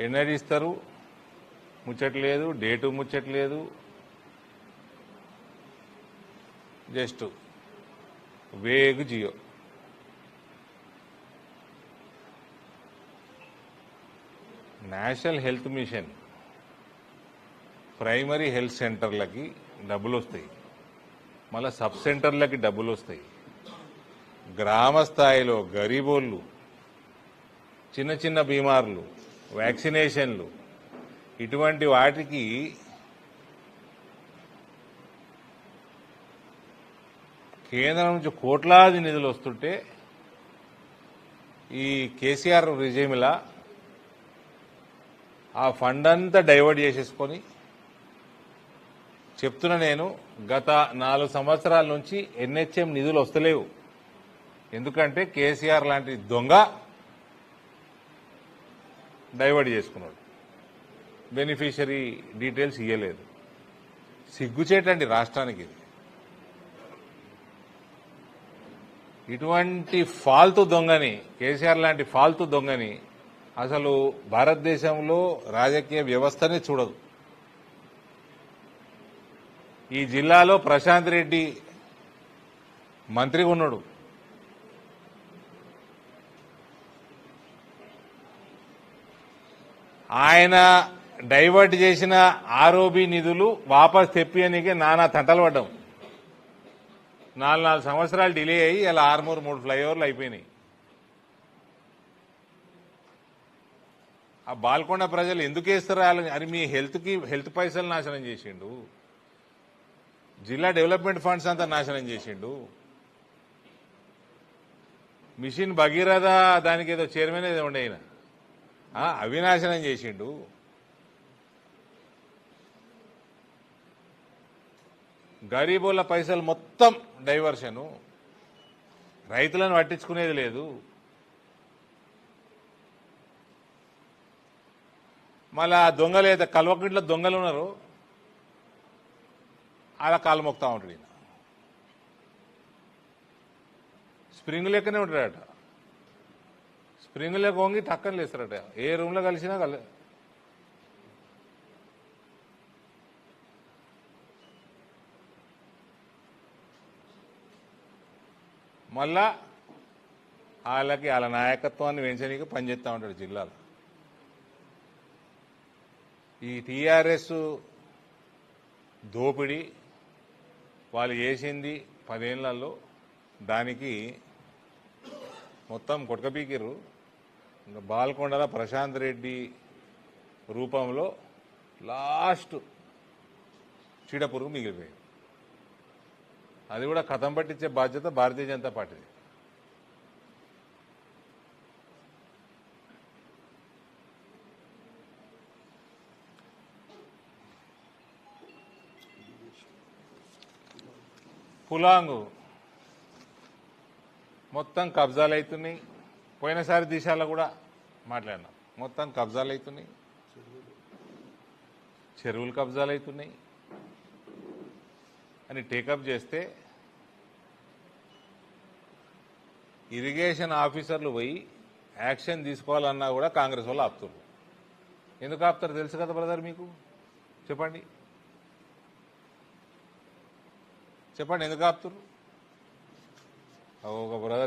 ఎన్నడిస్తారు ముచ్చట్లేదు, date ముచ్చట్లేదు, just వేగు Jio. National health mission primary health సెంటర్లకి డబ్బులు వస్తాయి, మళ్ళీ సబ్ సెంటర్లకి డబ్బులు వస్తాయి. గ్రామ స్థాయిలో గరీబోళ్ళు, చిన్న చిన్న బీమార్లు, వ్యాక్సినేషన్లు, ఇటువంటి వాటికి కేంద్రం నుంచి కోట్లాది నిధులు వస్తుంటే ఈ కేసీఆర్ రిజైమ్లా ఆ ఫండ్ అంతా డైవర్ట్ చేసేసుకొని చెప్తున్నా నేను, గత 4 సంవత్సరాల నుంచి ఎన్హెచ్ఎం నిధులు వస్తలేవు. ఎందుకంటే కేసీఆర్ లాంటి దొంగ డైవర్ట్ చేసుకున్నాడు, బెనిఫిషరీ డీటెయిల్స్ ఇవ్వలేదు. సిగ్గుచేటండి రాష్ట్రానికి ఇది. ఇటువంటి ఫాల్తు దొంగని, కేసీఆర్ లాంటి ఫాల్తు దొంగని అసలు భారతదేశంలో రాజకీయ వ్యవస్థనే చూడదు. ఈ జిల్లాలో ప్రశాంత్ రెడ్డి మంత్రిగా ఉన్నాడు. ఆయన డైవర్ట్ చేసిన ఆర్ఓబి నిధులు వాపస్ తెప్పియనికే నానా తంటలు పడ్డాం. 4 సంవత్సరాలు డిలే అయ్యి ఇలా ఆర్మూర్ 3 ఫ్లైఓవర్లు అయిపోయినాయి. ఆ బాల్కొండ ప్రజలు ఎందుకు వేస్తారు? అది మీ హెల్త్ పైసలు నాశనం చేసిండు, జిల్లా డెవలప్మెంట్ ఫండ్స్ అంతా నాశనం చేసిండు. మిషన్ భగీరథ దానికి ఏదో చైర్మన్ ఏదో ఉండే ఆయన, అవి నాశనం చేసిండు. గరీబుల పైసలు మొత్తం డైవర్షను, రైతులను పట్టించుకునేది లేదు. మళ్ళా దొంగలు ఏదో కల్వకుంట్ల దొంగలు ఉన్నారు, అలా కాలు మొక్తా ఉంటాడు ఈయన. స్ప్రింగ్ లెక్కనే ఉంటాడట, స్ప్రింగ్ లెక్క వంగి టక్కన లేస్తారట. ఏ రూమ్లో కలిసినా మళ్ళా వాళ్ళకి వాళ్ళ నాయకత్వాన్ని పెంచడానికి పనిచేస్తూ ఉంటాడు జిల్లాలో. ఈ టీఆర్ఎస్ దోపిడీ వాళ్ళు చేసింది 10 ఏళ్లలో, దానికి మొత్తం కొట్టకపీకిరు. ఇంకా బాల్కొండల ప్రశాంత్ రెడ్డి రూపంలో లాస్ట్ చీడపురుగు మిగిలిపోయింది. అది కూడా కథం పట్టించే బాధ్యత భారతీయ జనతా పార్టీది. పులాంగు మొత్తం కబ్జాలు అవుతున్నాయి. పోయినసారి దిశాలో కూడా మాట్లాడినాం, మొత్తం కబ్జాలు అవుతున్నాయి, చెరువులు కబ్జాలు అవుతున్నాయి అని టేకప్ చేస్తే ఇరిగేషన్ ఆఫీసర్లు పోయి యాక్షన్ తీసుకోవాలన్నా కూడా కాంగ్రెస్ వాళ్ళు ఆపుతున్నారు. ఎందుకు ఆపుతారు తెలుసు కదా బ్రదర్ మీకు? చెప్పండి ఎందుకు ఆపుతున్నారు? ఒక బ్రదర్